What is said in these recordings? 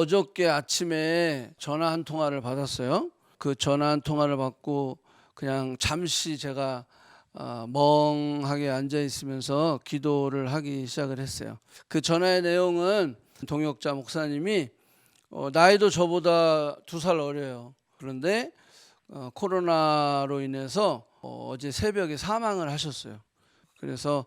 어저께 아침에 전화 한 통화를 받았어요. 그 전화 한 통화를 받고 그냥 잠시 제가 멍하게 앉아 있으면서 기도를 하기 시작을 했어요. 그 전화의 내용은 동역자 목사님이 나이도 저보다 2살 어려요. 그런데 코로나로 인해서 어제 새벽에 사망을 하셨어요. 그래서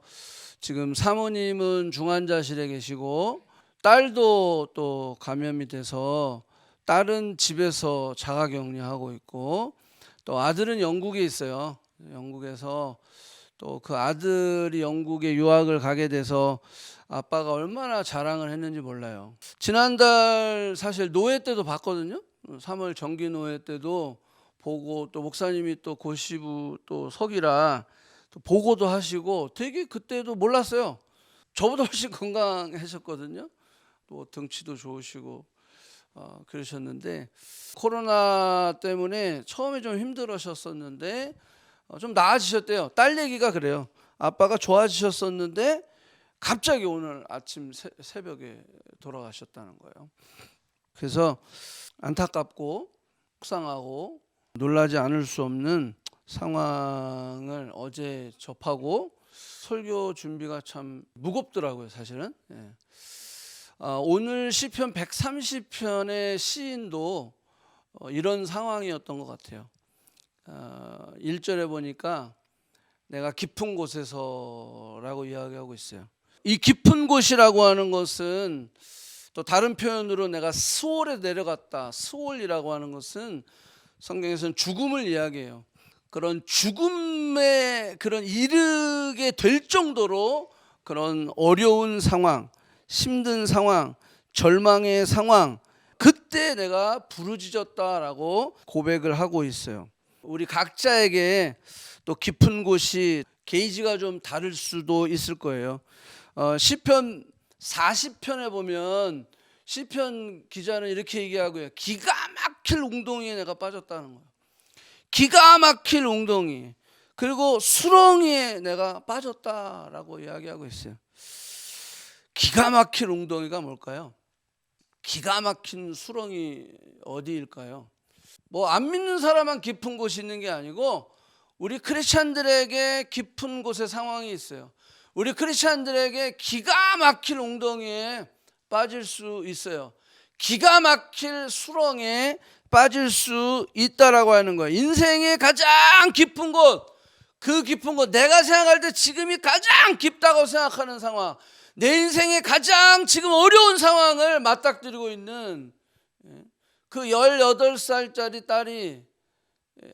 지금 사모님은 중환자실에 계시고 딸도 또 감염이 돼서 딸은 집에서 자가격리하고 있고 또 아들은 영국에 있어요. 영국에서 또 그 아들이 영국에 유학을 가게 돼서 아빠가 얼마나 자랑을 했는지 몰라요. 지난달 사실 노회 때도 봤거든요. 3월 정기 노회 때도 보고 또 목사님이 또 고시부 또 석이라 또 보고도 하시고 되게 그때도 몰랐어요. 저보다 훨씬 건강하셨거든요. 또 등치도 좋으시고 그러셨는데 코로나 때문에 처음에 좀 힘들으셨었는데 좀 나아지셨대요. 딸 얘기가 그래요. 아빠가 좋아지셨었는데 갑자기 오늘 아침 새벽에 돌아가셨다는 거예요. 그래서 안타깝고 속상하고 놀라지 않을 수 없는 상황을 어제 접하고 설교 준비가 참 무겁더라고요, 사실은. 예. 오늘 시편 130편의 시인도 이런 상황이었던 것 같아요. 1절에 보니까 내가 깊은 곳에서라고 이야기하고 있어요. 이 깊은 곳이라고 하는 것은 또 다른 표현으로 내가 스올에 내려갔다. 스올이라고 하는 것은 성경에서는 죽음을 이야기해요. 그런 죽음에 그런 이르게 될 정도로 그런 어려운 상황, 힘든 상황, 절망의 상황, 그때 내가 부르짖었다라고 고백을 하고 있어요. 우리 각자에게 또 깊은 곳이 게이지가 좀 다를 수도 있을 거예요. 시편 40편에 보면 시편 기자는 이렇게 얘기하고요. 기가 막힐 웅덩이에 내가 빠졌다는 거예요. 기가 막힐 웅덩이, 그리고 수렁이에 내가 빠졌다라고 이야기하고 있어요. 기가 막힐 웅덩이가 뭘까요? 기가 막힌 수렁이 어디일까요? 뭐 안 믿는 사람만 깊은 곳이 있는 게 아니고 우리 크리스찬들에게 깊은 곳의 상황이 있어요. 우리 크리스찬들에게 기가 막힐 웅덩이에 빠질 수 있어요. 기가 막힐 수렁에 빠질 수 있다라고 하는 거예요. 인생의 가장 깊은 곳, 그 깊은 곳, 내가 생각할 때 지금이 가장 깊다고 생각하는 상황, 내 인생의 가장 지금 어려운 상황을 맞닥뜨리고 있는 그 18살짜리 딸이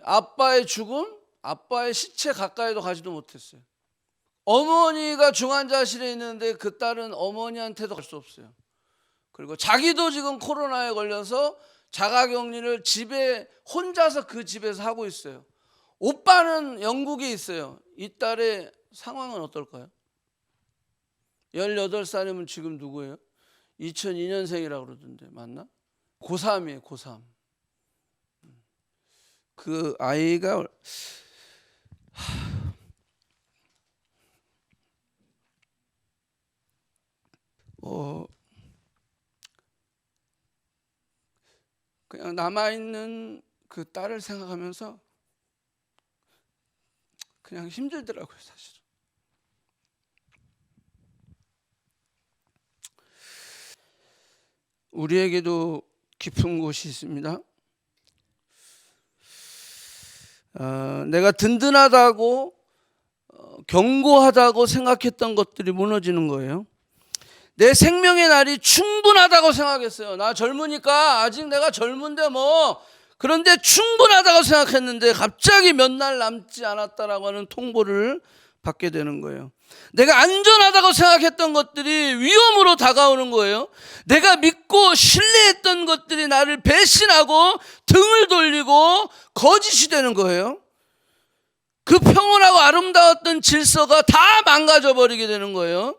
아빠의 죽음, 아빠의 시체 가까이도 가지도 못했어요. 어머니가 중환자실에 있는데 그 딸은 어머니한테도 갈 수 없어요. 그리고 자기도 지금 코로나에 걸려서 자가격리를 집에 혼자서 그 집에서 하고 있어요. 오빠는 영국에 있어요. 이 딸의 상황은 어떨까요? 18살이면 지금 누구예요? 2002년생이라고 그러던데 맞나? 고3이에요. 고3. 그 아이가 그냥 남아있는 그 딸을 생각하면서 그냥 힘들더라고요, 사실은. 우리에게도 깊은 곳이 있습니다. 내가 든든하다고 견고하다고 생각했던 것들이 무너지는 거예요. 내 생명의 날이 충분하다고 생각했어요. 나 젊으니까 아직 내가 젊은데 뭐 그런데 충분하다고 생각했는데 갑자기 몇 날 남지 않았다라고 하는 통보를 받게 되는 거예요. 내가 안전하다고 생각했던 것들이 위험으로 다가오는 거예요. 내가 믿고 신뢰했던 것들이 나를 배신하고 등을 돌리고 거짓이 되는 거예요. 그 평온하고 아름다웠던 질서가 다 망가져 버리게 되는 거예요.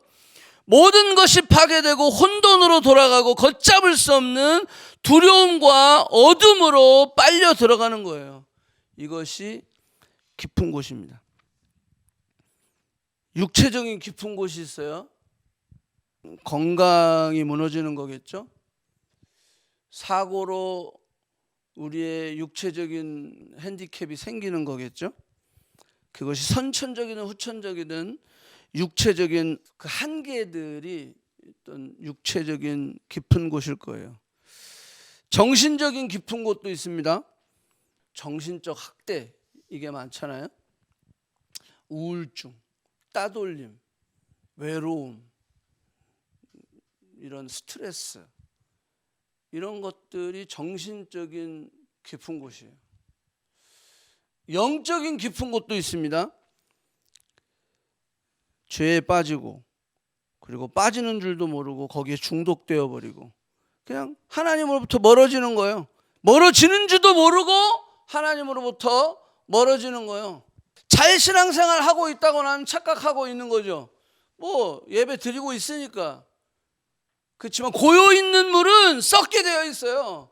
모든 것이 파괴되고 혼돈으로 돌아가고 걷잡을 수 없는 두려움과 어둠으로 빨려 들어가는 거예요. 이것이 깊은 곳입니다. 육체적인 깊은 곳이 있어요. 건강이 무너지는 거겠죠. 사고로 우리의 육체적인 핸디캡이 생기는 거겠죠. 그것이 선천적이든 후천적이든 육체적인 그 한계들이 어떤 육체적인 깊은 곳일 거예요. 정신적인 깊은 곳도 있습니다. 정신적 학대, 이게 많잖아요. 우울증, 따돌림, 외로움, 이런 스트레스, 이런 것들이 정신적인 깊은 곳이에요. 영적인 깊은 곳도 있습니다. 죄에 빠지고, 그리고 빠지는 줄도 모르고 거기에 중독되어 버리고 그냥 하나님으로부터 멀어지는 거예요. 멀어지는 줄도 모르고 하나님으로부터 멀어지는 거예요. 자유신앙생활 하고 있다고 나는 착각하고 있는 거죠. 뭐 예배 드리고 있으니까. 그렇지만 고요 있는 물은 썩게 되어 있어요.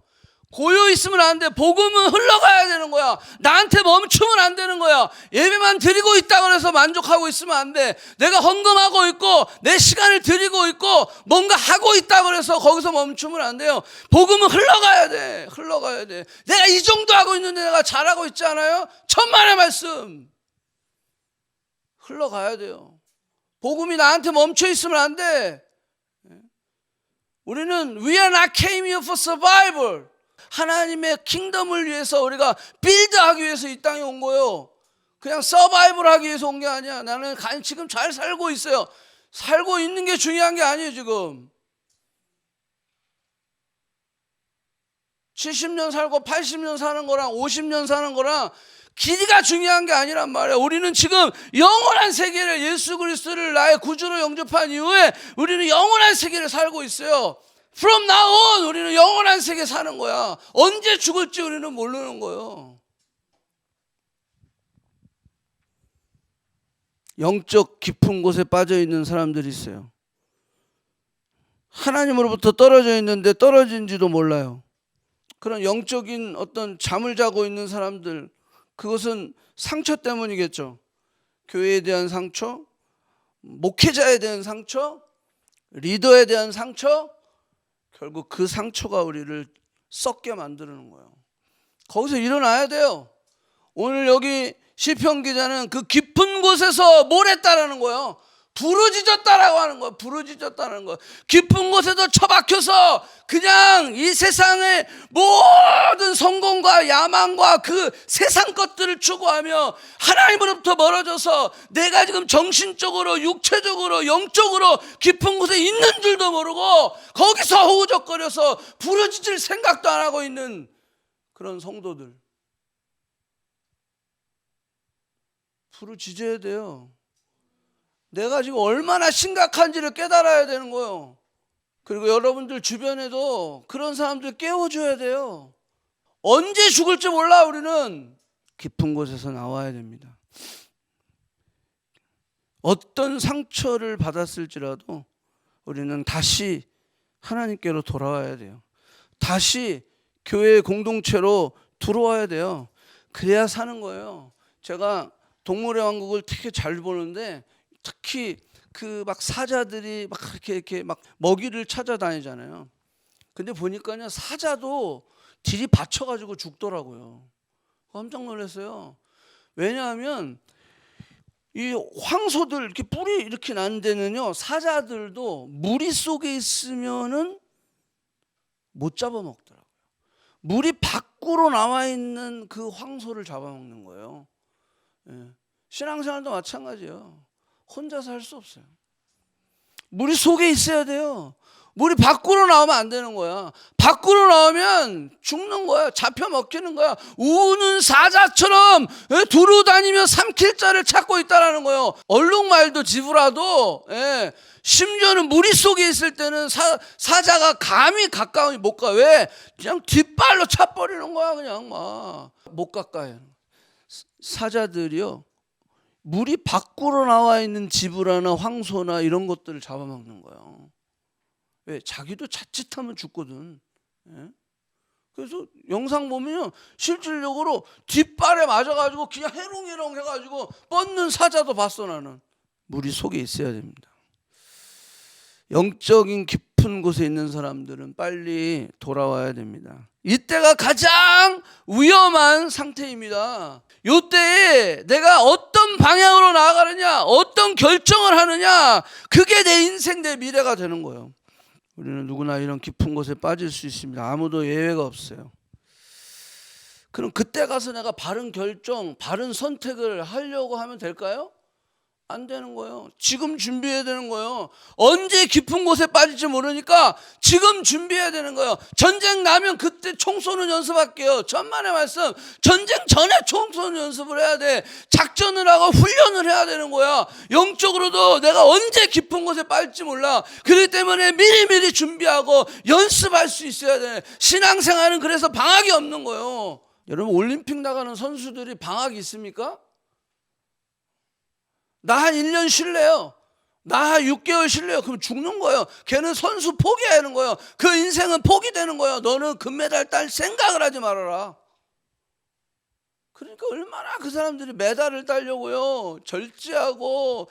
고요 있으면 안 돼. 복음은 흘러가야 되는 거야. 나한테 멈추면 안 되는 거야. 예배만 드리고 있다고 해서 만족하고 있으면 안 돼. 내가 헌금하고 있고 내 시간을 드리고 있고 뭔가 하고 있다고 해서 거기서 멈추면 안 돼요. 복음은 흘러가야 돼. 흘러가야 돼. 내가 이 정도 하고 있는데 내가 잘하고 있지 않아요? 천만의 말씀. 흘러가야 돼요. 복음이 나한테 멈춰 있으면 안 돼. 우리는 We are not came here for survival. 하나님의 킹덤을 위해서 우리가 빌드하기 위해서 이 땅에 온 거예요. 그냥 서바이벌 하기 위해서 온 게 아니야. 나는 지금 잘 살고 있어요. 살고 있는 게 중요한 게 아니에요. 지금 70년 살고 80년 사는 거랑 50년 사는 거랑 길이가 중요한 게 아니란 말이야. 우리는 지금 영원한 세계를, 예수 그리스도를 나의 구주로 영접한 이후에 우리는 영원한 세계를 살고 있어요. From now on 우리는 영원한 세계 사는 거야. 언제 죽을지 우리는 모르는 거예요. 영적 깊은 곳에 빠져 있는 사람들이 있어요. 하나님으로부터 떨어져 있는데 떨어진지도 몰라요. 그런 영적인 어떤 잠을 자고 있는 사람들, 그것은 상처 때문이겠죠. 교회에 대한 상처, 목회자에 대한 상처, 리더에 대한 상처, 결국 그 상처가 우리를 썩게 만드는 거예요. 거기서 일어나야 돼요. 오늘 여기 시편 기자는 그 깊은 곳에서 뭘 했다라는 거예요. 부르짖었다라고 하는 거예요. 부르짖었다는 거예요. 깊은 곳에도 처박혀서 그냥 이 세상의 모든 성공과 야망과 그 세상 것들을 추구하며 하나님으로부터 멀어져서 내가 지금 정신적으로, 육체적으로, 영적으로 깊은 곳에 있는 줄도 모르고 거기서 허우적거려서 부르짖을 생각도 안 하고 있는 그런 성도들. 부르짖어야 돼요. 내가 지금 얼마나 심각한지를 깨달아야 되는 거예요. 그리고 여러분들 주변에도 그런 사람들 깨워줘야 돼요. 언제 죽을지 몰라. 우리는 깊은 곳에서 나와야 됩니다. 어떤 상처를 받았을지라도 우리는 다시 하나님께로 돌아와야 돼요. 다시 교회의 공동체로 들어와야 돼요. 그래야 사는 거예요. 제가 동물의 왕국을 되게 잘 보는데 특히 그 막 사자들이 막 이렇게 막 먹이를 찾아다니잖아요. 근데 보니까요, 사자도 딜이 받쳐가지고 죽더라고요. 깜짝 놀랐어요. 왜냐하면 이 황소들 이렇게 뿔이 이렇게 난 데는요, 사자들도 무리 속에 있으면은 못 잡아먹더라고요. 무리 밖으로 나와 있는 그 황소를 잡아먹는 거예요. 예. 신앙생활도 마찬가지예요. 혼자서 할 수 없어요. 무리 속에 있어야 돼요. 무리 밖으로 나오면 안 되는 거야. 밖으로 나오면 죽는 거야. 잡혀 먹히는 거야. 우는 사자처럼 두루다니며 삼킬 자를 찾고 있다라는 거예요. 얼룩말도 지브라도, 심지어는 무리 속에 있을 때는 사자가 감히 가까이 못 가. 왜? 그냥 뒷발로 차버리는 거야. 그냥 막 못 가까이. 사자들이요, 물이 밖으로 나와 있는 지브라나 황소나 이런 것들을 잡아먹는 거예요. 왜? 자기도 자칫하면 죽거든. 그래서 영상 보면요, 실질적으로 뒷발에 맞아가지고 그냥 해롱해롱 해가지고 뻗는 사자도 봤어. 나는. 물이 속에 있어야 됩니다. 영적인 깊은 깊은 곳에 있는 사람들은 빨리 돌아와야 됩니다. 이때가 가장 위험한 상태입니다. 이때에 내가 어떤 방향으로 나아가느냐, 어떤 결정을 하느냐, 그게 내 인생, 내 미래가 되는 거예요. 우리는 누구나 이런 깊은 곳에 빠질 수 있습니다. 아무도 예외가 없어요. 그럼 그때 가서 내가 바른 결정, 바른 선택을 하려고 하면 될까요? 안 되는 거예요. 지금 준비해야 되는 거예요. 언제 깊은 곳에 빠질지 모르니까 지금 준비해야 되는 거예요. 전쟁 나면 그때 총 쏘는 연습할게요. 천만의 말씀. 전쟁 전에 총 쏘는 연습을 해야 돼. 작전을 하고 훈련을 해야 되는 거야. 영적으로도 내가 언제 깊은 곳에 빠질지 몰라. 그렇기 때문에 미리미리 준비하고 연습할 수 있어야 돼. 신앙생활은 그래서 방학이 없는 거예요. 여러분, 올림픽 나가는 선수들이 방학이 있습니까? 나 한 1년 쉴래요. 나 한 6개월 쉴래요. 그럼 죽는 거예요. 걔는 선수 포기하는 거예요. 그 인생은 포기되는 거예요. 너는 금메달 딸 생각을 하지 말아라. 그러니까 얼마나 그 사람들이 메달을 따려고요. 절제하고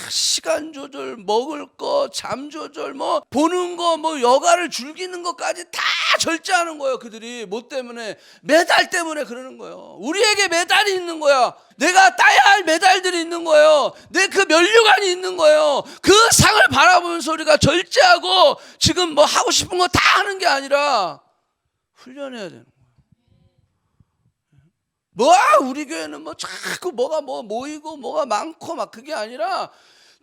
시간 조절, 먹을 거, 잠 조절, 뭐 보는 거, 뭐 여가를 즐기는 것까지 다 절제하는 거예요. 그들이 뭐 때문에? 메달 때문에 그러는 거예요. 우리에게 메달이 있는 거야. 내가 따야 할 메달들이 있는 거예요. 내 그 면류관이 있는 거예요. 그 상을 바라보면서 우리가 절제하고 지금 뭐 하고 싶은 거 다 하는 게 아니라 훈련해야 되는 거예요. 우리 교회는 뭐 자꾸 뭐가 뭐 모이고 뭐가 많고 막 그게 아니라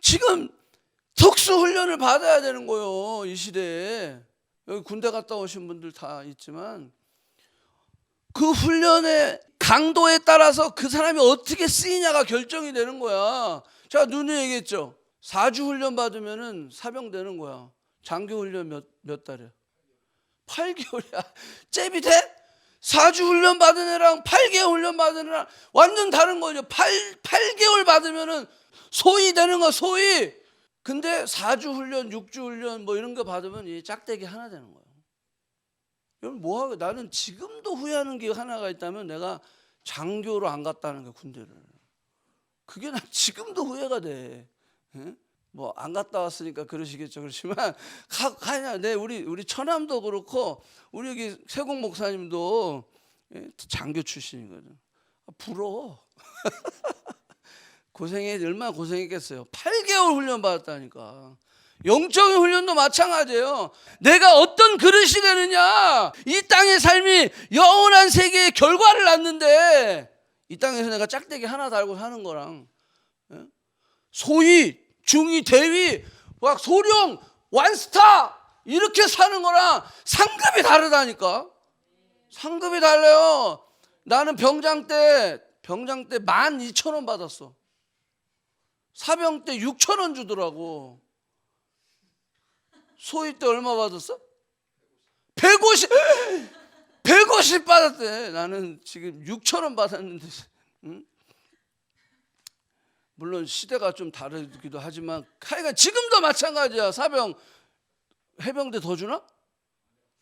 지금 특수 훈련을 받아야 되는 거예요. 이 시대에. 여기 군대 갔다 오신 분들 다 있지만 그 훈련의 강도에 따라서 그 사람이 어떻게 쓰이냐가 결정이 되는 거야. 제가 누누이 얘기했죠. 4주 훈련 받으면은 사병 되는 거야. 장교 훈련 몇 달이야? 8개월이야. 잽이 돼? 4주 훈련 받은 애랑 8개월 훈련 받은 애랑 완전 다른 거죠. 8개월 받으면은 소위 되는 거, 소위. 근데 4주 훈련, 6주 훈련 뭐 이런 거 받으면 이 짝대기 하나 되는 거예요. 여러분 뭐하고, 나는 지금도 후회하는 게 하나가 있다면 내가 장교로 안 갔다는 게 군대를. 그게 난 지금도 후회가 돼. 뭐 안 갔다 왔으니까 그러시겠죠. 그렇지만 우리 처남도 그렇고 우리 여기 세공 목사님도 장교 출신이거든. 부러워. 얼마나 고생했겠어요. 8개월 훈련 받았다니까. 영적인 훈련도 마찬가지예요. 내가 어떤 그릇이 되느냐. 이 땅의 삶이 영원한 세계의 결과를 낳는데 이 땅에서 내가 짝대기 하나 달고 사는 거랑 소위, 중위, 대위, 막 소령, 완스타 이렇게 사는 거랑 상급이 다르다니까. 상급이 달라요. 나는 병장 때 12,000원 받았어. 사병 때 6,000원 주더라고. 소위 때 얼마 받았어? 150 받았대. 나는 지금 6,000원 받았는데. 응? 물론 시대가 좀 다르기도 하지만 하여간 지금도 마찬가지야. 사병, 해병대 더 주나?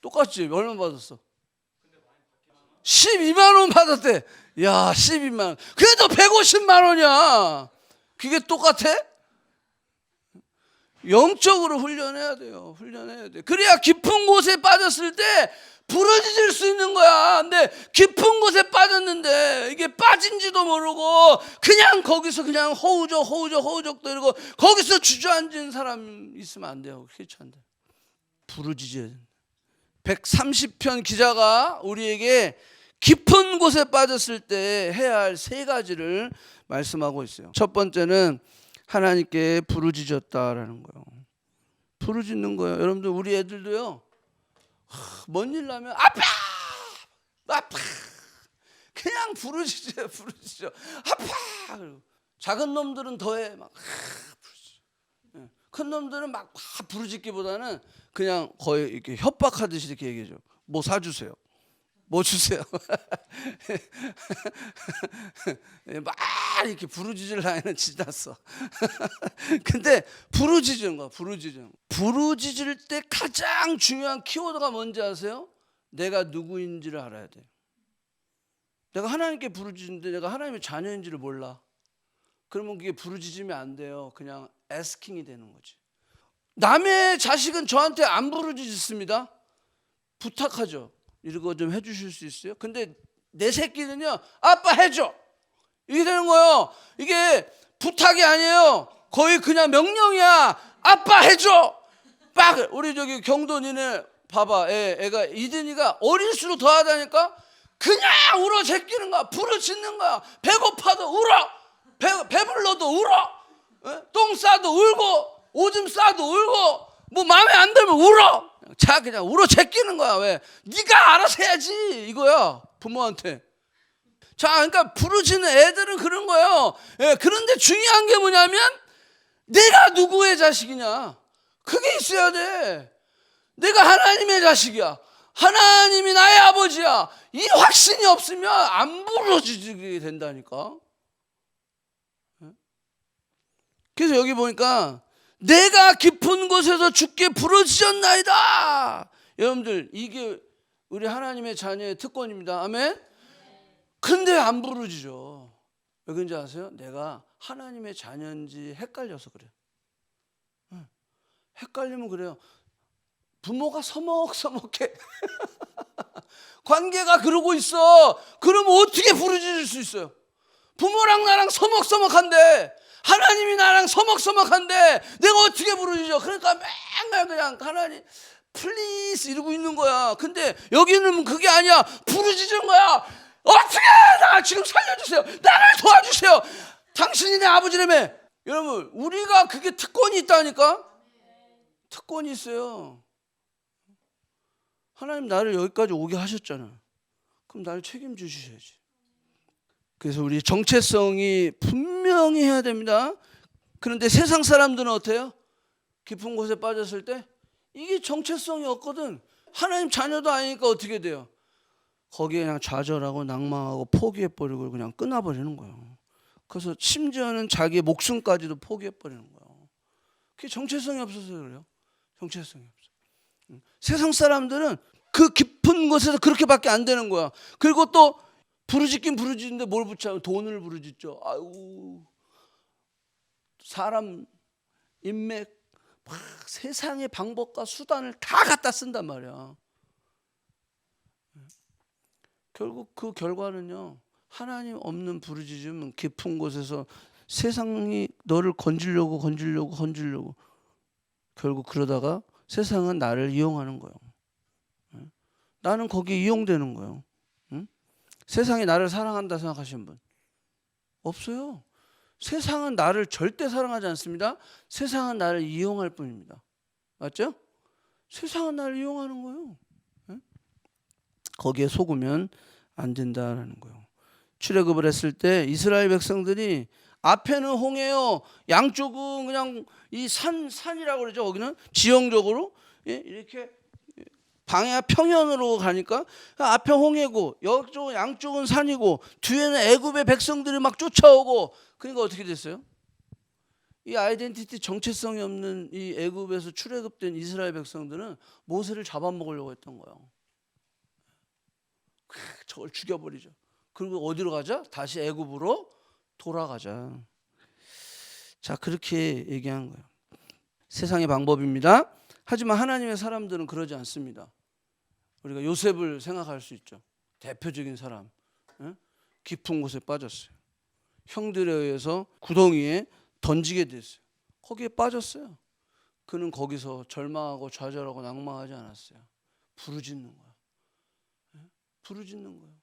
똑같지. 얼마 받았어? 12만 원 받았대. 야, 12만 원. 그래도 150만 원이야. 그게 똑같아? 영적으로 훈련해야 돼요. 훈련해야 돼. 그래야 깊은 곳에 빠졌을 때 부러질 수 있는 거야. 근데 깊은 곳에 빠졌는데 이게 빠진지도 모르고 그냥 거기서 그냥 허우적거리고 거기서 주저앉은 사람 있으면 안 돼요. 그렇지 안 돼. 부르짖어야 돼. 130편 기자가 우리에게 깊은 곳에 빠졌을 때 해야 할 3가지를 말씀하고 있어요. 첫 번째는 하나님께 부르짖었다라는 거예요. 부르짖는 거예요. 여러분들, 우리 애들도요. 뭔 일 나면 아파 그냥 부르짖어. 아파. 작은 놈들은 더해 막 부르짖어. 큰 놈들은 막 부르짖기보다는 그냥 거의 이렇게 협박하듯이 이렇게 얘기해줘. 뭐 사주세요. 뭐 주세요. 막 이렇게 부르짖을 나이는 지났어. 근데 부르짖는 거야. 부르짖을 때 가장 중요한 키워드가 뭔지 아세요? 내가 누구인지를 알아야 돼. 내가 하나님께 부르짖는데 내가 하나님의 자녀인지를 몰라. 그러면 그게 부르짖으면 안 돼요. 그냥 asking 되는 거지. 남의 자식은 저한테 안 부르짖습니다. 부탁하죠. 이거 좀 해주실 수 있어요? 근데 내 새끼는요, 아빠 해줘. 이게 되는 거예요. 이게 부탁이 아니에요. 거의 그냥 명령이야. 아빠 해줘. 빡. 우리 저기 경돈이네 봐봐. 애가 이든이가 어릴수록 더 하다니까 그냥 울어 제끼는 거야. 부르짖는 거야. 배고파도 울어. 배불러도 울어. 똥 싸도 울고 오줌 싸도 울고 뭐 마음에 안 들면 울어. 자 그냥 울어 제끼는 거야. 왜? 네가 알아서 해야지 이거야. 부모한테. 자 그러니까 부르짖는 애들은 그런 거예요. 그런데 중요한 게 뭐냐면 내가 누구의 자식이냐. 그게 있어야 돼. 내가 하나님의 자식이야. 하나님이 나의 아버지야. 이 확신이 없으면 안 부르짖게 된다니까. 그래서 여기 보니까 내가 깊은 곳에서 주께 부르짖었나이다. 여러분들 이게 우리 하나님의 자녀의 특권입니다. 아멘. 근데 안 부르짖어. 왜 그런지 아세요? 내가 하나님의 자녀인지 헷갈려서 그래요. 헷갈리면 그래요. 부모가 서먹서먹해. 관계가 그러고 있어. 그러면 어떻게 부르짖을 수 있어요? 부모랑 나랑 서먹서먹한데 하나님이 나랑 서먹서먹한데 내가 어떻게 부르짖어? 그러니까 맨날 그냥 하나님 플리즈 이러고 있는 거야. 근데 여기는 그게 아니야. 부르짖은 거야. 어떻게 나 지금 살려주세요. 나를 도와주세요. 당신이 내 아버지라며. 여러분 우리가 그게 특권이 있다니까. 특권이 있어요. 하나님 나를 여기까지 오게 하셨잖아. 그럼 나를 책임져 주셔야지. 그래서 우리 정체성이 분명히 해야 됩니다. 그런데 세상 사람들은 어때요? 깊은 곳에 빠졌을 때 이게 정체성이 없거든. 하나님 자녀도 아니니까 어떻게 돼요? 거기에 그냥 좌절하고 낭망하고 포기해버리고 그냥 끊어버리는 거예요. 그래서 심지어는 자기의 목숨까지도 포기해버리는 거예요. 그게 정체성이 없어서 그래요. 정체성이 없어. 세상 사람들은 그 깊은 곳에서 그렇게밖에 안 되는 거야. 그리고 또 부르짖긴 부르짖는데 뭘 붙여? 돈을 부르짖죠. 아이고 사람 인맥 막 세상의 방법과 수단을 다 갖다 쓴단 말이야. 결국 그 결과는요. 하나님 없는 부르짖음은 깊은 곳에서 세상이 너를 건지려고 결국 그러다가 세상은 나를 이용하는 거예요. 나는 거기에 이용되는 거예요. 세상이 나를 사랑한다 생각하시는 분 없어요. 세상은 나를 절대 사랑하지 않습니다. 세상은 나를 이용할 뿐입니다. 맞죠? 세상은 나를 이용하는 거예요. 거기에 속으면 안 된다라는 거예요. 출애굽을 했을 때 이스라엘 백성들이 앞에는 홍해요. 양쪽은 그냥 이 산이라고 그러죠. 거기는 지형적으로 이렇게 방해 평연으로 가니까 앞에 홍해고 이쪽 양쪽은 산이고 뒤에는 애굽의 백성들이 막 쫓아오고 그러니까 어떻게 됐어요? 이 아이덴티티 정체성이 없는 이 애굽에서 출애굽된 이스라엘 백성들은 모세를 잡아먹으려고 했던 거예요. 저걸 죽여버리죠. 그리고 어디로 가자? 다시 애굽으로 돌아가자. 자 그렇게 얘기한 거예요. 세상의 방법입니다. 하지만 하나님의 사람들은 그러지 않습니다. 우리가 요셉을 생각할 수 있죠. 대표적인 사람. 깊은 곳에 빠졌어요. 형들에 의해서 구덩이에 던지게 됐어요. 거기에 빠졌어요. 그는 거기서 절망하고 좌절하고 낭망하지 않았어요. 부르짖는 거야. 부르짖는 거예요.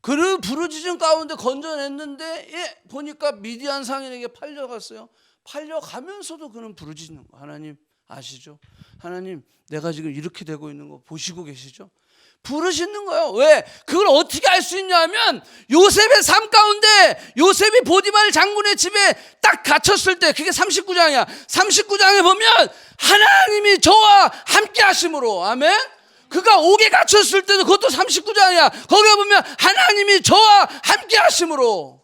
그를 부르짖은 가운데 건져냈는데 보니까 미디안 상인에게 팔려갔어요. 팔려가면서도 그는 부르짖는 거예요. 하나님 아시죠? 하나님 내가 지금 이렇게 되고 있는 거 보시고 계시죠? 부르짖는 거예요. 왜? 그걸 어떻게 알 수 있냐면 요셉의 삶 가운데 요셉이 보디발 장군의 집에 딱 갇혔을 때 그게 39장이야. 39장에 보면 하나님이 저와 함께 하심으로 아멘. 그가 옥에 갇혔을 때도 그것도 39장이야. 거기에 보면 하나님이 저와 함께 하심으로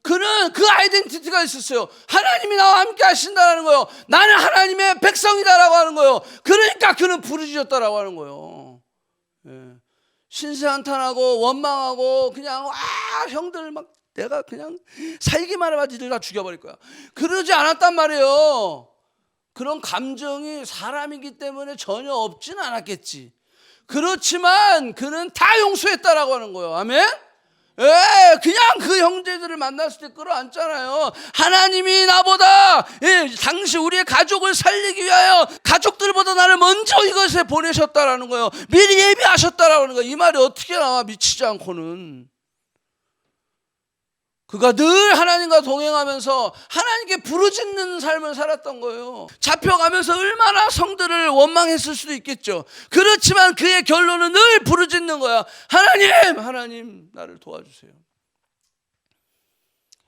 그는 그 아이덴티티가 있었어요. 하나님이 나와 함께 하신다는 거예요. 나는 하나님의 백성이다라고 하는 거예요. 그러니까 그는 부르짖었다라고 하는 거예요. 신세한탄하고 원망하고 그냥 와 형들 막 내가 그냥 살기만 해봐 니들 다 죽여버릴 거야. 그러지 않았단 말이에요. 그런 감정이 사람이기 때문에 전혀 없진 않았겠지. 그렇지만 그는 다 용서했다라고 하는 거예요. 아멘? 예, 그냥 그 형제들을 만났을 때 끌어안잖아요. 하나님이 나보다, 예, 당시 우리의 가족을 살리기 위하여 가족들보다 나를 먼저 이것에 보내셨다라는 거예요. 미리 예비하셨다라는 거예요. 이 말이 어떻게 나와? 미치지 않고는. 그가 늘 하나님과 동행하면서 하나님께 부르짖는 삶을 살았던 거예요. 잡혀가면서 얼마나 성들을 원망했을 수도 있겠죠. 그렇지만 그의 결론은 늘 부르짖는 거야. 하나님 나를 도와주세요.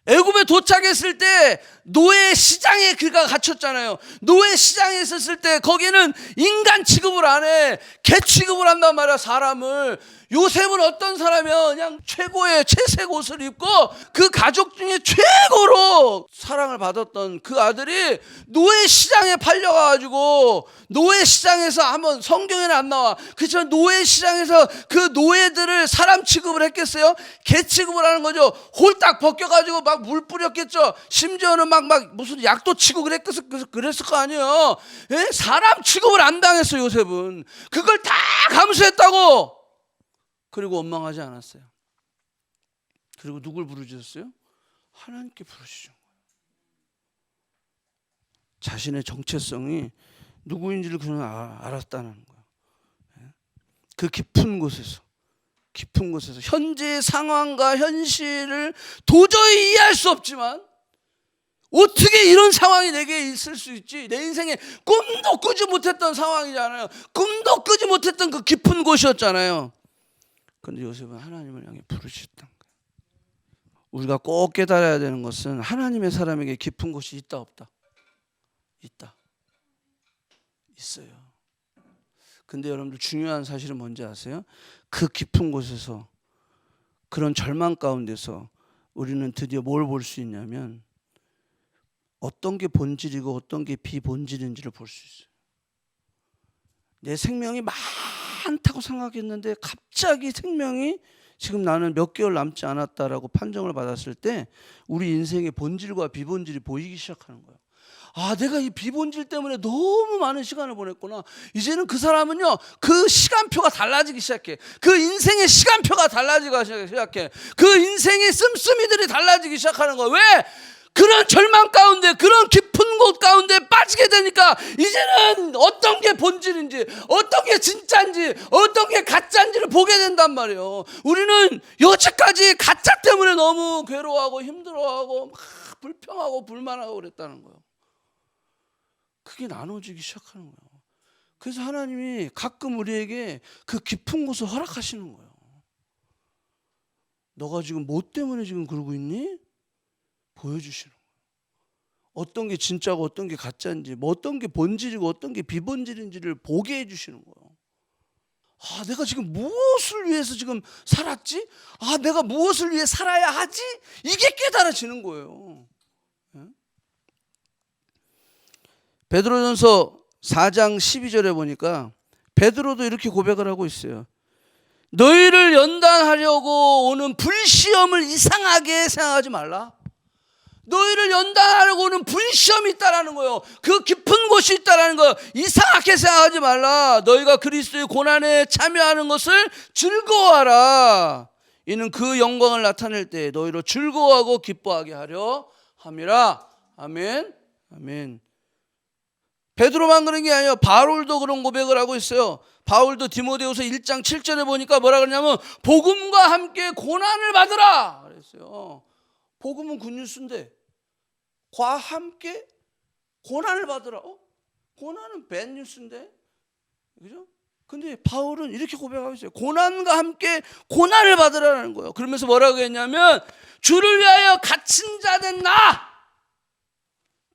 애굽에 도착했을 때 노예 시장에 그가 갇혔잖아요. 노예 시장에 있었을 때 거기는 인간 취급을 안 해. 개 취급을 한단 말이야, 사람을. 요셉은 어떤 사람이야? 그냥 최고의 채색 옷을 입고 그 가족 중에 최고로 사랑을 받았던 그 아들이 노예 시장에 팔려가지고, 노예 시장에서, 한번 성경에는 안 나와. 그렇지만 노예 시장에서 그 노예들을 사람 취급을 했겠어요? 개 취급을 하는 거죠. 홀딱 벗겨가지고 막 물 뿌렸겠죠. 심지어는 막 무슨 약도 치고 그랬을 거 아니에요. 예? 사람 취급을 안 당했어, 요셉은. 그걸 다 감수했다고. 그리고 원망하지 않았어요. 그리고 누굴 부르짖었어요? 하나님께 부르짖은 거예요. 자신의 정체성이 누구인지를 그는 알았다는 거예요. 그 깊은 곳에서 현재의 상황과 현실을 도저히 이해할 수 없지만, 어떻게 이런 상황이 내게 있을 수 있지? 내 인생에 꿈도 꾸지 못했던 상황이잖아요. 꿈도 꾸지 못했던 그 깊은 곳이었잖아요. 그런데 요셉은 하나님을 향해 부르짖었던 거예요. 우리가 꼭 깨달아야 되는 것은 하나님의 사람에게 깊은 곳이 있다 없다? 있다. 있어요. 근데 여러분들 중요한 사실은 뭔지 아세요? 그 깊은 곳에서, 그런 절망 가운데서 우리는 드디어 뭘 볼 수 있냐면, 어떤 게 본질이고 어떤 게 비본질인지를 볼 수 있어요. 내 생명이 많다고 생각했는데 갑자기 생명이 지금 나는 몇 개월 남지 않았다라고 판정을 받았을 때 우리 인생의 본질과 비본질이 보이기 시작하는 거예요. 아, 내가 이 비본질 때문에 너무 많은 시간을 보냈구나. 이제는 그 사람은요, 그 시간표가 달라지기 시작해. 그 인생의 시간표가 달라지기 시작해. 그 인생의 씀씀이들이 달라지기 시작하는 거예요. 왜? 그런 절망 가운데, 그런 깊은 곳 가운데 빠지게 되니까 이제는 어떤 게 본질인지, 어떤 게 진짜인지, 어떤 게 가짜인지를 보게 된단 말이에요. 우리는 여태까지 가짜 때문에 너무 괴로워하고 힘들어하고 막 불평하고 불만하고 그랬다는 거예요. 그게 나눠지기 시작하는 거예요. 그래서 하나님이 가끔 우리에게 그 깊은 곳을 허락하시는 거예요. 너가 지금 뭐 때문에 지금 그러고 있니? 보여주시는 거예요. 어떤 게 진짜고 어떤 게 가짜인지, 뭐 어떤 게 본질이고 어떤 게 비본질인지를 보게 해주시는 거예요. 아, 내가 지금 무엇을 위해서 지금 살았지? 아, 내가 무엇을 위해 살아야 하지? 이게 깨달아지는 거예요. 베드로전서 4장 12절에 보니까 베드로도 이렇게 고백을 하고 있어요. 너희를 연단하려고 오는 불시험을 이상하게 생각하지 말라. 너희를 연단하려고 오는 불시험이 있다라는 거예요. 그 깊은 곳이 있다라는 거예요. 이상하게 생각하지 말라. 너희가 그리스도의 고난에 참여하는 것을 즐거워하라. 이는 그 영광을 나타낼 때 너희로 즐거워하고 기뻐하게 하려 함이라. 아멘. 아멘. 베드로만 그런 게 아니에요. 바울도 그런 고백을 하고 있어요. 바울도 디모데후서 1장 7절에 보니까 뭐라 그러냐면 복음과 함께 고난을 받으라 그랬어요. 복음은 굿뉴스인데 과 함께 고난을 받으라. 고난은 배드뉴스인데, 그죠? 근데 바울은 이렇게 고백하고 있어요. 고난과 함께 고난을 받으라는 거예요. 그러면서 뭐라고 했냐면 주를 위하여 갇힌 자된 나,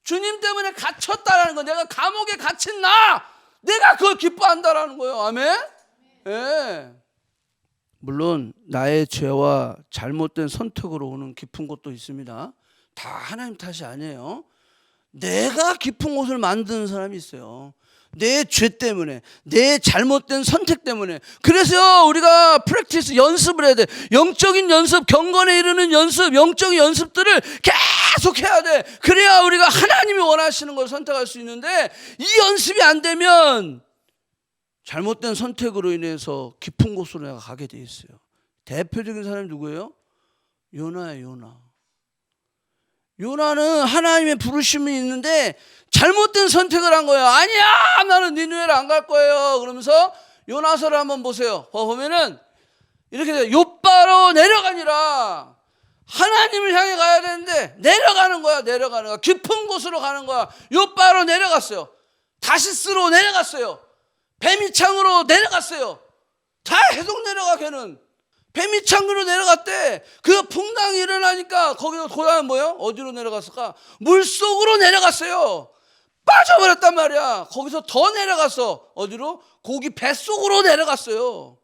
주님 때문에 갇혔다라는 거, 내가 감옥에 갇힌 나, 내가 그걸 기뻐한다라는 거예요. 아멘? 예. 물론 나의 죄와 잘못된 선택으로 오는 깊은 곳도 있습니다. 다 하나님 탓이 아니에요. 내가 깊은 곳을 만드는 사람이 있어요. 내 죄 때문에, 내 잘못된 선택 때문에. 그래서 우리가 프랙티스, 연습을 해야 돼. 영적인 연습, 경건에 이르는 연습, 영적인 연습들을 계속 해야 돼. 그래야 우리가 하나님이 원하시는 걸 선택할 수 있는데, 이 연습이 안 되면 잘못된 선택으로 인해서 깊은 곳으로 내가 가게 돼 있어요. 대표적인 사람이 누구예요? 요나예요, 요나. 요나는 하나님의 부르심이 있는데 잘못된 선택을 한 거예요. 아니야, 나는 니느웨를 안 갈 거예요. 그러면서 요나서를 한번 보세요. 보면은 이렇게 돼요. 욥바로 내려가니라. 하나님을 향해 가야 되는데 내려가는 거야. 내려가는 거야. 깊은 곳으로 가는 거야. 욥바로 내려갔어요. 다시스로 내려갔어요. 뱀이창으로 내려갔어요. 다 계속 내려가. 걔는 뱀이창으로 내려갔대. 그 풍랑이 일어나니까 거기서 고다는 뭐예요? 어디로 내려갔을까? 물속으로 내려갔어요. 빠져버렸단 말이야. 거기서 더 내려갔어. 어디로? 고기 뱃속으로 내려갔어요.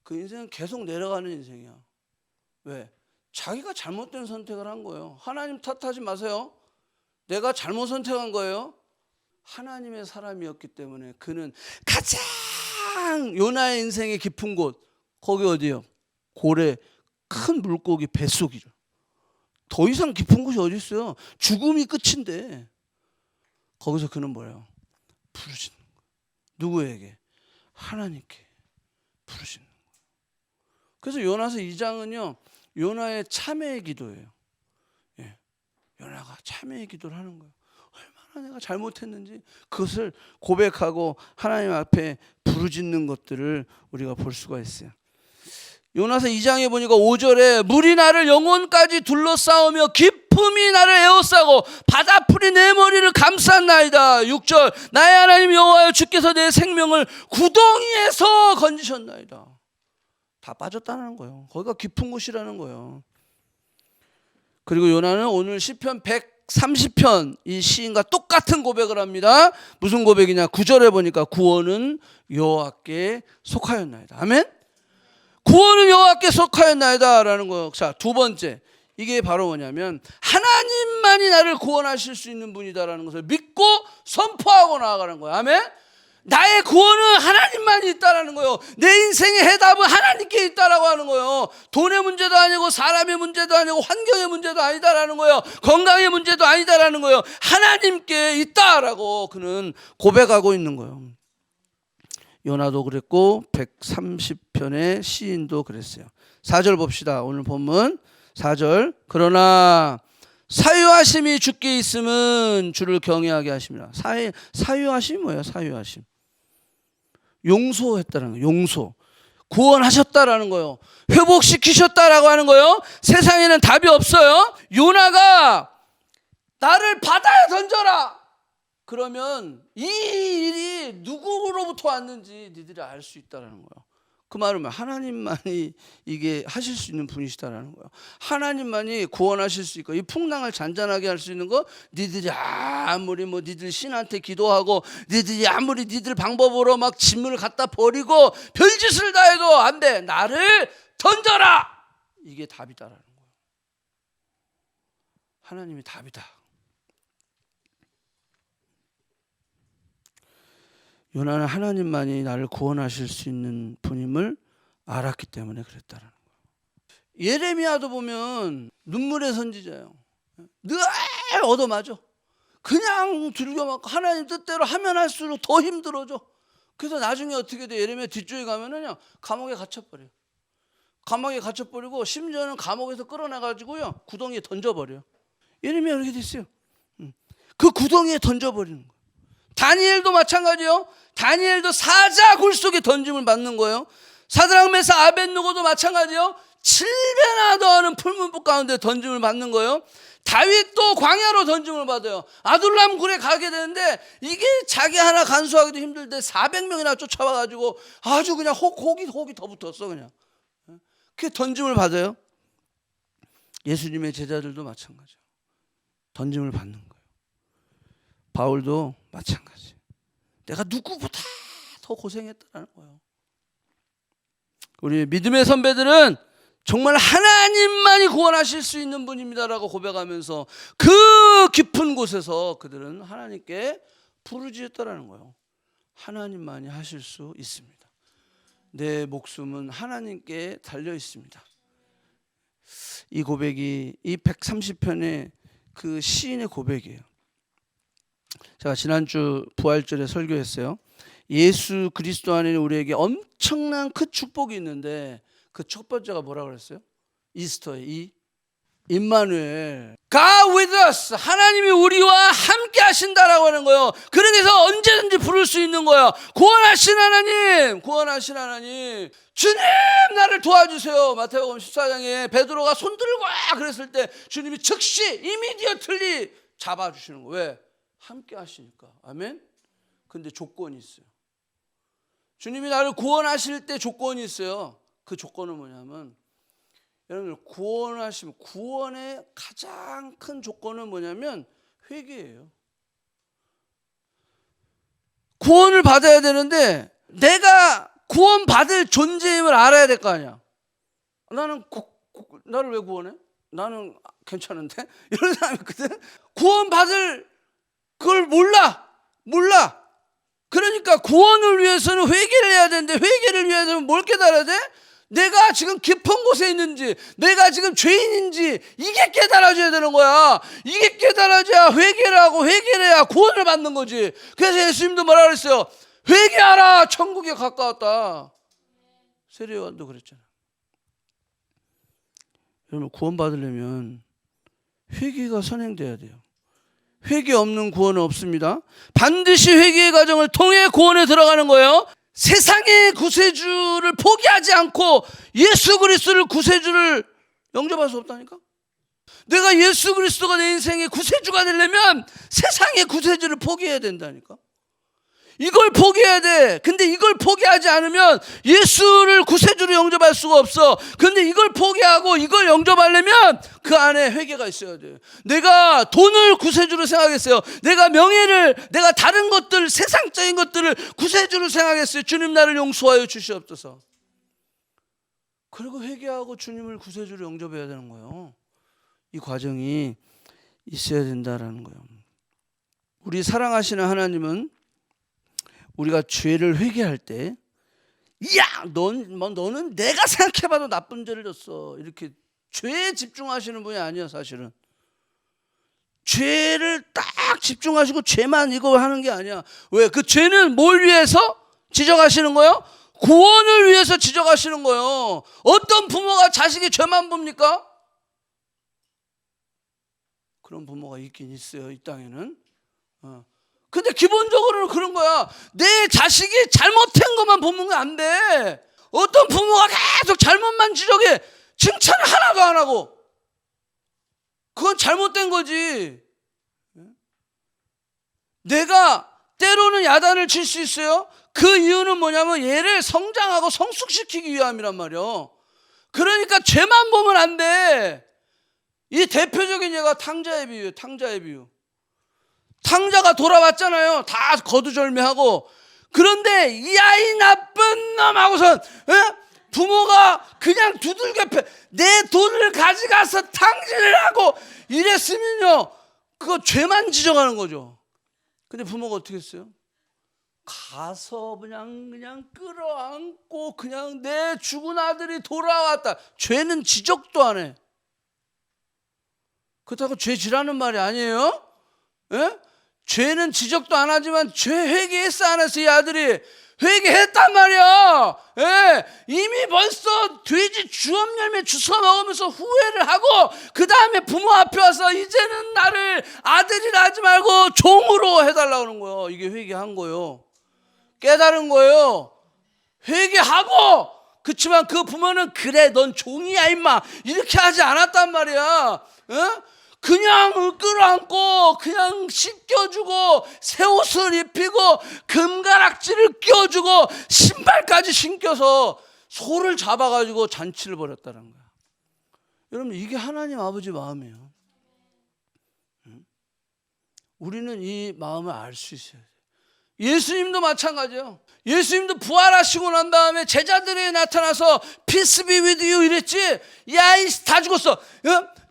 그 인생은 계속 내려가는 인생이야. 왜? 자기가 잘못된 선택을 한 거예요. 하나님 탓하지 마세요. 내가 잘못 선택한 거예요. 하나님의 사람이었기 때문에 그는 가장 요나의 인생의 깊은 곳, 거기 어디요? 고래, 큰 물고기 뱃속이죠. 더 이상 깊은 곳이 어디 있어요? 죽음이 끝인데 거기서 그는 뭐예요? 부르짖는 거예요. 누구에게? 하나님께 부르짖는 거예요. 그래서 요나서 2장은요 요나의 참회의 기도예요. 예. 요나가 참회의 기도를 하는 거예요. 얼마나 내가 잘못했는지 그것을 고백하고 하나님 앞에 부르짖는 것들을 우리가 볼 수가 있어요. 요나서 2장에 보니까 5절에 물이 나를 영혼까지 둘러싸우며 깊음이 나를 에워싸고 바다풀이 내 머리를 감쌌나이다. 6절 나의 하나님 여호와여 주께서 내 생명을 구덩이에서 건지셨나이다. 다 빠졌다는 거예요. 거기가 깊은 곳이라는 거예요. 그리고 요나는 오늘 시편 130편 이 시인과 똑같은 고백을 합니다. 무슨 고백이냐? 9절에 보니까 구원은 여호와께 속하였나이다. 아멘. 구원은 여호와께 속하였나이다 라는 거예요. 자, 두 번째, 이게 바로 뭐냐면 하나님만이 나를 구원하실 수 있는 분이다라는 것을 믿고 선포하고 나아가는 거예요. 아멘. 나의 구원은 하나님만이 있다라는 거예요. 내 인생의 해답은 하나님께 있다라고 하는 거예요. 돈의 문제도 아니고 사람의 문제도 아니고 환경의 문제도 아니다라는 거예요. 건강의 문제도 아니다라는 거예요. 하나님께 있다라고 그는 고백하고 있는 거예요. 요나도 그랬고 130편의 시인도 그랬어요. 4절 봅시다. 오늘 본문 4절. 그러나 사유하심이 주께 있음은 주를 경외하게 하심이라. 사유하심이 뭐예요? 사유하심. 용서했다는 거예요. 용서. 구원하셨다라는 거예요. 회복시키셨다라고 하는 거예요. 세상에는 답이 없어요. 요나가 나를 바다에 던져라. 그러면 이 일이 누구로부터 왔는지 니들이 알 수 있다라는 거예요. 그 말은 하나님만이 이게 하실 수 있는 분이시다라는 거예요. 하나님만이 구원하실 수 있고 이 풍랑을 잔잔하게 할 수 있는 거 니들이 아무리 뭐 니들 신한테 기도하고 니들이 아무리 니들 방법으로 막 짐을 갖다 버리고 별짓을 다 해도 안 돼. 나를 던져라. 이게 답이다라는 거예요. 하나님이 답이다. 요나는 하나님만이 나를 구원하실 수 있는 분임을 알았기 때문에 그랬다는 거예요. 예레미야도 보면 눈물의 선지자예요. 늘 얻어맞아. 그냥 들겨맞고 하나님 뜻대로 하면 할수록 더 힘들어져. 그래서 나중에 어떻게 돼? 예레미야 뒤쪽에 가면은요 감옥에 갇혀버려요. 감옥에 갇혀버리고 심지어는 감옥에서 끌어내가지고요 구덩이에 던져버려요. 예레미야 그렇게 됐어요. 그 구덩이에 던져버리는 거예요. 다니엘도 마찬가지요. 다니엘도 사자 굴 속에 던짐을 받는 거예요. 사드락 메삭 아벳느고도 마찬가지요. 7배나 더하는 풀문불 가운데 던짐을 받는 거예요. 다윗도 광야로 던짐을 받아요. 아둘람 굴에 가게 되는데 이게 자기 하나 간수하기도 힘들때 400명이나 쫓아와가지고 아주 그냥 혹이 더 붙었어 그냥. 그게 던짐을 받아요. 예수님의 제자들도 마찬가지요. 던짐을 받는 거예요. 바울도 마찬가지. 내가 누구보다 더 고생했다는 거예요. 우리 믿음의 선배들은 정말 하나님만이 구원하실 수 있는 분입니다라고 고백하면서 그 깊은 곳에서 그들은 하나님께 부르짖었다라는 거예요. 하나님만이 하실 수 있습니다. 내 목숨은 하나님께 달려 있습니다. 이 고백이 이 130편의 그 시인의 고백이에요. 제가 지난주 부활절에 설교했어요. 예수 그리스도 안에 우리에게 엄청난 큰 축복이 있는데 그 첫 번째가 뭐라 그랬어요? 이스터의 임마누엘, God with us, 하나님이 우리와 함께 하신다라고 하는 거예요. 그러면서 언제든지 부를 수 있는 거예요. 구원하신 하나님, 구원하신 하나님, 주님 나를 도와주세요. 마태복음 14장에 베드로가 손 들고 그랬을 때 주님이 즉시 이미디어틀리 잡아주시는 거예요. 왜? 함께 하시니까. 아멘. 근데 조건이 있어요. 주님이 나를 구원하실 때 조건이 있어요. 그 조건은 뭐냐면, 여러분들 구원하시면, 구원의 가장 큰 조건은 뭐냐면 회개예요. 구원을 받아야 되는데 내가 구원받을 존재임을 알아야 될 거 아니야. 나를 왜 구원해? 나는 괜찮은데? 이런 사람이 있거든. 구원받을 그걸 몰라. 그러니까 구원을 위해서는 회개를 해야 되는데, 회개를 위해서는 뭘 깨달아야 돼? 내가 지금 깊은 곳에 있는지, 내가 지금 죄인인지, 이게 깨달아져야 되는 거야. 이게 깨달아져야 회개를 하고, 회개를 해야 구원을 받는 거지. 그래서 예수님도 뭐라 그랬어요? 회개하라, 천국에 가까웠다. 세례요한도 그랬잖아. 여러분, 구원 받으려면 회개가 선행돼야 돼요. 회개 없는 구원은 없습니다. 반드시 회개의 과정을 통해 구원에 들어가는 거예요. 세상의 구세주를 포기하지 않고 예수 그리스도를 구세주를 영접할 수 없다니까. 내가 예수 그리스도가 내 인생의 구세주가 되려면 세상의 구세주를 포기해야 된다니까. 이걸 포기해야 돼. 근데 이걸 포기하지 않으면 예수를 구세주로 영접할 수가 없어. 근데 이걸 포기하고 이걸 영접하려면 그 안에 회개가 있어야 돼. 내가 돈을 구세주로 생각했어요. 내가 명예를, 내가 다른 것들, 세상적인 것들을 구세주로 생각했어요. 주님 나를 용서하여 주시옵소서. 그리고 회개하고 주님을 구세주로 영접해야 되는 거예요. 이 과정이 있어야 된다라는 거예요. 우리 사랑하시는 하나님은 우리가 죄를 회개할 때, 야, 너는 내가 생각해봐도 나쁜 죄를 졌어, 이렇게 죄에 집중하시는 분이 아니야. 사실은 죄를 딱 집중하시고 죄만 이거 하는 게 아니야. 왜? 그 죄는 뭘 위해서 지적하시는 거예요? 구원을 위해서 지적하시는 거예요. 어떤 부모가 자식이 죄만 봅니까? 그런 부모가 있긴 있어요, 이 땅에는. 근데 기본적으로는 그런 거야. 내 자식이 잘못한 것만 보면 안 돼. 어떤 부모가 계속 잘못만 지적해. 칭찬을 하나도 안 하고. 그건 잘못된 거지. 내가 때로는 야단을 칠 수 있어요. 그 이유는 뭐냐면 얘를 성장하고 성숙시키기 위함이란 말이야. 그러니까 죄만 보면 안 돼. 이 대표적인 예가 탕자의 비유예요. 탕자의 비유. 탕자가 돌아왔잖아요. 다 거두절미하고. 그런데 이 아이 나쁜 놈 하고선 부모가 그냥 두들겨 패. 내 돈을 가져가서 탕진을 하고 이랬으면요, 그거 죄만 지적하는 거죠. 근데 부모가 어떻게 했어요? 가서 그냥 끌어안고 그냥 내 죽은 아들이 돌아왔다. 죄는 지적도 안 해. 그렇다고 죄 지라는 말이 아니에요. 예? 죄는 지적도 안 하지만 죄 회개했어 안 했어? 이 아들이 회개했단 말이야. 예? 이미 벌써 돼지 주업 열매 주워 먹으면서 후회를 하고 그 다음에 부모 앞에 와서 이제는 나를 아들이라 하지 말고 종으로 해달라고 하는 거예요. 이게 회개한 거예요. 깨달은 거예요. 회개하고. 그렇지만 그 부모는 그래 넌 종이야 임마 이렇게 하지 않았단 말이야. 예? 그냥 끌어안고 그냥 씻겨주고 새 옷을 입히고 금가락지를 끼워주고 신발까지 신겨서 소를 잡아가지고 잔치를 벌였다는 거야. 여러분, 이게 하나님 아버지 마음이에요. 우리는 이 마음을 알 수 있어야 돼요. 예수님도 마찬가지예요. 예수님도 부활하시고 난 다음에 제자들이 나타나서 Peace be with you 이랬지. 야, 이 다 죽었어.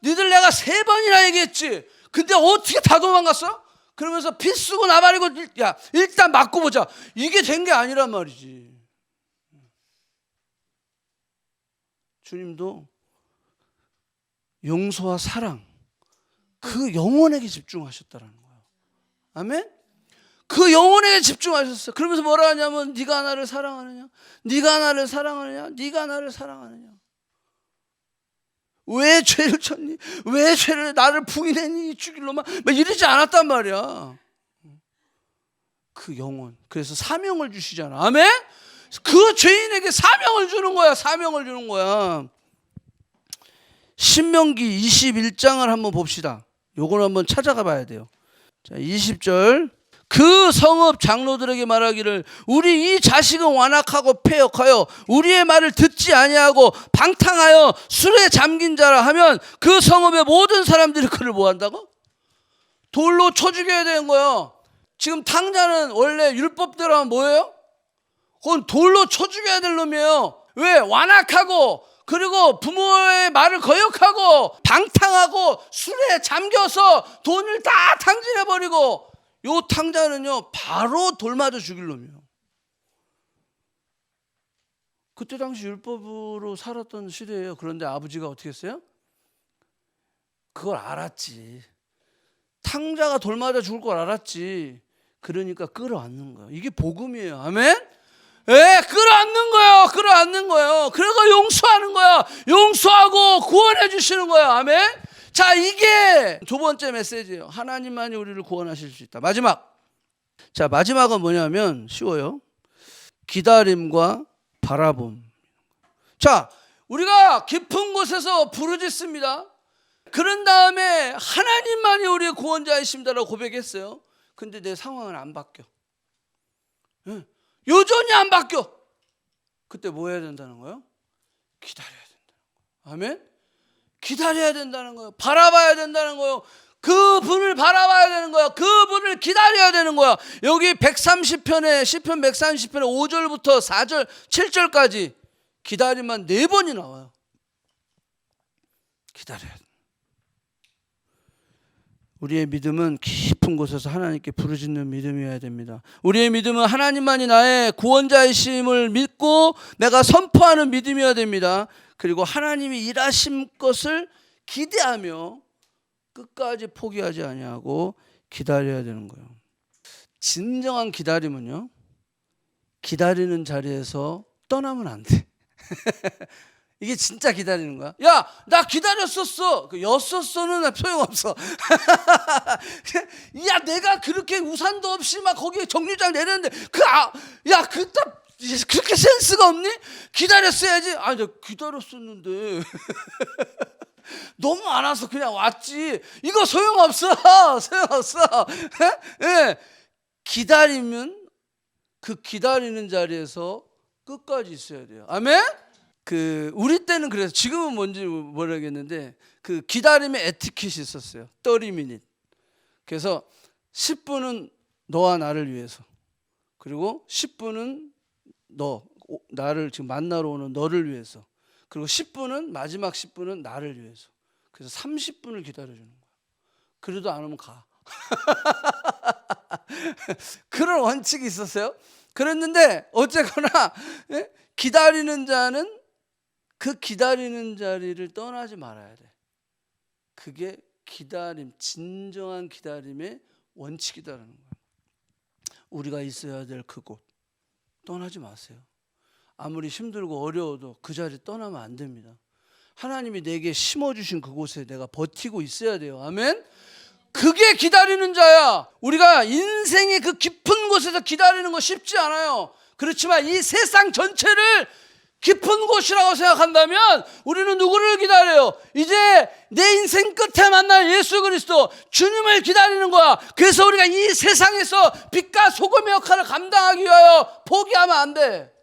니들 내가 3번이나 얘기했지. 근데 어떻게 다 도망갔어? 그러면서 피 쓰고 나발이고 야 일단 맞고 보자. 이게 된 게 아니란 말이지. 주님도 용서와 사랑 그 영혼에게 집중하셨다라는 거예요. 아멘? 그 영혼에게 집중하셨어요. 그러면서 뭐라 하냐면 네가 나를 사랑하느냐? 네가 나를 사랑하느냐? 네가 나를 사랑하느냐? 왜 죄를 쳤니? 왜 죄를 나를 부인했니? 죽일로만 막 이러지 않았단 말이야. 그 영혼. 그래서 사명을 주시잖아. 아멘? 그 죄인에게 사명을 주는 거야. 사명을 주는 거야. 신명기 21장을 한번 봅시다. 요걸 한번 찾아가 봐야 돼요. 자, 20절. 그 성읍 장로들에게 말하기를 우리 이 자식은 완악하고 패역하여 우리의 말을 듣지 아니하고 방탕하여 술에 잠긴 자라 하면 그 성읍의 모든 사람들이 그를 뭐 한다고? 돌로 쳐 죽여야 되는 거예요. 지금 탕자는 원래 율법대로 하면 뭐예요? 그건 돌로 쳐 죽여야 될 놈이에요. 왜? 완악하고 그리고 부모의 말을 거역하고 방탕하고 술에 잠겨서 돈을 다 탕진해버리고 요 탕자는요 바로 돌 맞아 죽일 놈이에요. 그때 당시 율법으로 살았던 시대예요. 그런데 아버지가 어떻게 했어요? 그걸 알았지. 탕자가 돌 맞아 죽을 걸 알았지. 그러니까 끌어안는 거예요. 이게 복음이에요. 아멘? 예, 끌어안는 거예요. 끌어안는 거예요. 그래서 용서하는 거야. 용서하고 구원해 주시는 거예요. 아멘? 자, 이게 두 번째 메시지예요. 하나님만이 우리를 구원하실 수 있다. 마지막. 자, 마지막은 뭐냐면 쉬워요. 기다림과 바라봄. 자, 우리가 깊은 곳에서 부르짖습니다. 그런 다음에 하나님만이 우리의 구원자이십니다라고 고백했어요. 근데 내 상황은 안 바뀌어. 여전히 안 바뀌어. 그때 뭐 해야 된다는 거예요? 기다려야 된다는 거예요. 아멘? 기다려야 된다는 거예요. 바라봐야 된다는 거예요. 그분을 바라봐야 되는 거야. 그분을 기다려야 되는 거야. 여기 130편에 시편 130편에 5절부터 4절 7절까지 기다림만 4번이 나와요. 기다려야 돼. 우리의 믿음은 깊은 곳에서 하나님께 부르짖는 믿음이어야 됩니다. 우리의 믿음은 하나님만이 나의 구원자이심을 믿고 내가 선포하는 믿음이어야 됩니다. 그리고 하나님이 일하신 것을 기대하며 끝까지 포기하지 아니하고 기다려야 되는 거예요. 진정한 기다림은요, 기다리는 자리에서 떠나면 안 돼. 이게 진짜 기다리는 거야. 야, 나 기다렸었어. 그 였었어는 소용없어. 야, 내가 그렇게 우산도 없이 막 거기에 정류장 내렸는데 야, 그렇게 센스가 없니? 기다렸어야지. 아, 내가 기다렸었는데 너무 안 와서 그냥 왔지. 이거 소용없어. 소용없어. 예. 기다리면 그 기다리는 자리에서 끝까지 있어야 돼요. 아멘? 우리 때는 그래서 지금은 뭔지 모르겠는데 그 기다림의 에티켓이 있었어요. 30미닛. 그래서 10분은 너와 나를 위해서, 그리고 10분은 나를 지금 만나러 오는 너를 위해서, 그리고 10분은 마지막 10분은 나를 위해서. 그래서 30분을 기다려주는 거야. 그래도 안 오면 가. 그런 원칙이 있었어요. 그랬는데 어쨌거나 기다리는 자는 그 기다리는 자리를 떠나지 말아야 돼. 그게 기다림, 진정한 기다림의 원칙이다라는 거예요. 우리가 있어야 될 그곳 떠나지 마세요. 아무리 힘들고 어려워도 그 자리 떠나면 안 됩니다. 하나님이 내게 심어주신 그곳에 내가 버티고 있어야 돼요. 아멘? 그게 기다리는 자야. 우리가 인생의 그 깊은 곳에서 기다리는 거 쉽지 않아요. 그렇지만 이 세상 전체를 깊은 곳이라고 생각한다면 우리는 누구를 기다려요? 이제 내 인생 끝에 만날 예수 그리스도 주님을 기다리는 거야. 그래서 우리가 이 세상에서 빛과 소금의 역할을 감당하기 위하여 포기하면 안 돼.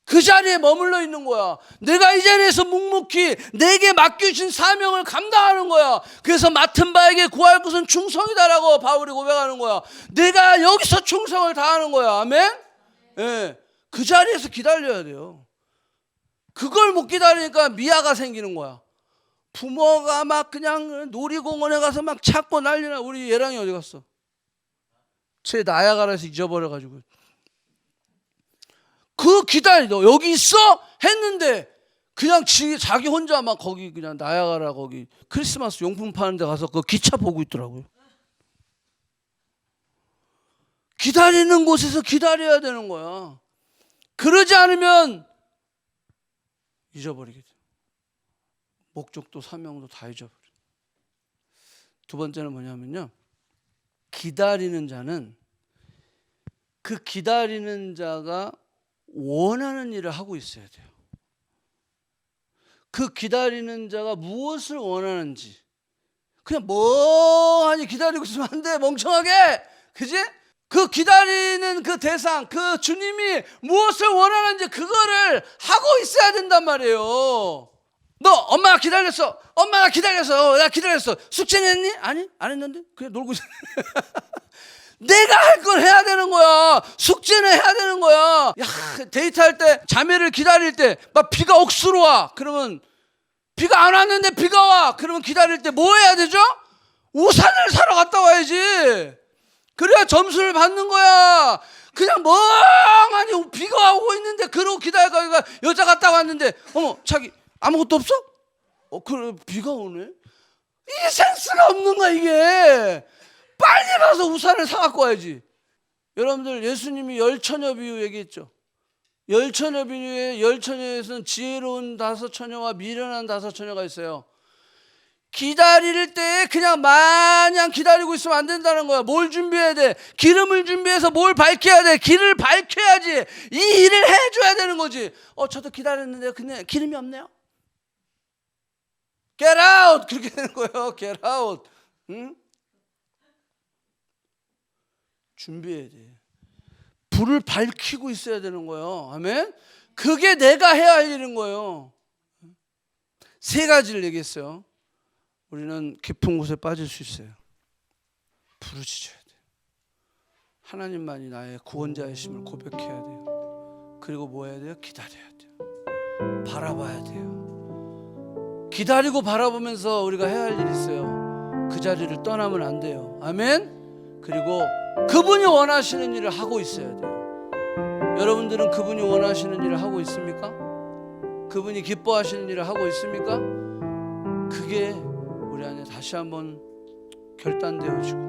그 자리에 머물러 있는 거야. 내가 이 자리에서 묵묵히 내게 맡겨주신 사명을 감당하는 거야. 그래서 맡은 바에게 구할 것은 충성이다라고 바울이 고백하는 거야. 내가 여기서 충성을 다하는 거야. 아멘? 네. 그 자리에서 기다려야 돼요. 그걸 못 기다리니까 미아가 생기는 거야. 부모가 막 그냥 놀이공원에 가서 막 찾고 난리나. 우리 예랑이 어디 갔어? 제 나야가라에서 잊어버려가지고. 그 기다리, 너 여기 있어? 했는데 그냥 자기 혼자 막 거기 그냥 나야가라 거기 크리스마스 용품 파는 데 가서 그 기차 보고 있더라고요. 기다리는 곳에서 기다려야 되는 거야. 그러지 않으면 잊어버리게 돼. 목적도 사명도 다 잊어버려. 두 번째는 뭐냐면요, 기다리는 자는 그 기다리는 자가 원하는 일을 하고 있어야 돼요. 그 기다리는 자가 무엇을 원하는지. 그냥 멍하니 기다리고 있으면 안 돼, 멍청하게. 그지? 그 기다리는 그 대상, 그 주님이 무엇을 원하는지 그거를 하고 있어야 된단 말이에요. 너 엄마가 기다렸어. 엄마가 기다렸어. 나 기다렸어. 숙제는 했니? 아니, 안 했는데. 그냥 놀고 있어. 내가 할 걸 해야 되는 거야. 숙제는 해야 되는 거야. 야, 데이트할 때, 자매를 기다릴 때 막 비가 억수로 와. 그러면 비가 안 왔는데 비가 와. 그러면 기다릴 때 뭐 해야 되죠? 우산을 사러 갔다 와야지. 그래야 점수를 받는 거야. 그냥 멍하니 비가 오고 있는데 그러고 기다리다가 여자 갔다 왔는데 어머 자기 아무것도 없어? 그래 비가 오네. 이게 센스가 없는 거야 이게. 빨리 가서 우산을 사갖고 와야지. 여러분들 예수님이 열처녀 비유 얘기했죠. 열처녀 비유에 열처녀에서는 지혜로운 5처녀와 미련한 5처녀가 있어요. 기다릴 때 그냥 마냥 기다리고 있으면 안 된다는 거야. 뭘 준비해야 돼? 기름을 준비해서 뭘 밝혀야 돼? 길을 밝혀야지. 이 일을 해줘야 되는 거지. 저도 기다렸는데 근데 기름이 없네요. Get out! 그렇게 되는 거예요. Get out. 응? 준비해야 돼. 불을 밝히고 있어야 되는 거예요. 아멘? 그게 내가 해야 할 일인 거예요. 3가지를 얘기했어요. 우리는 깊은 곳에 빠질 수 있어요. 부르짖어야 돼요. 하나님만이 나의 구원자이심을 고백해야 돼요. 그리고 뭐 해야 돼요? 기다려야 돼요. 바라봐야 돼요. 기다리고 바라보면서 우리가 해야 할 일이 있어요. 그 자리를 떠나면 안 돼요. 아멘? 그리고 그분이 원하시는 일을 하고 있어야 돼요. 여러분들은 그분이 원하시는 일을 하고 있습니까? 그분이 기뻐하시는 일을 하고 있습니까? 그게 우리 안에 다시 한번 결단되어지고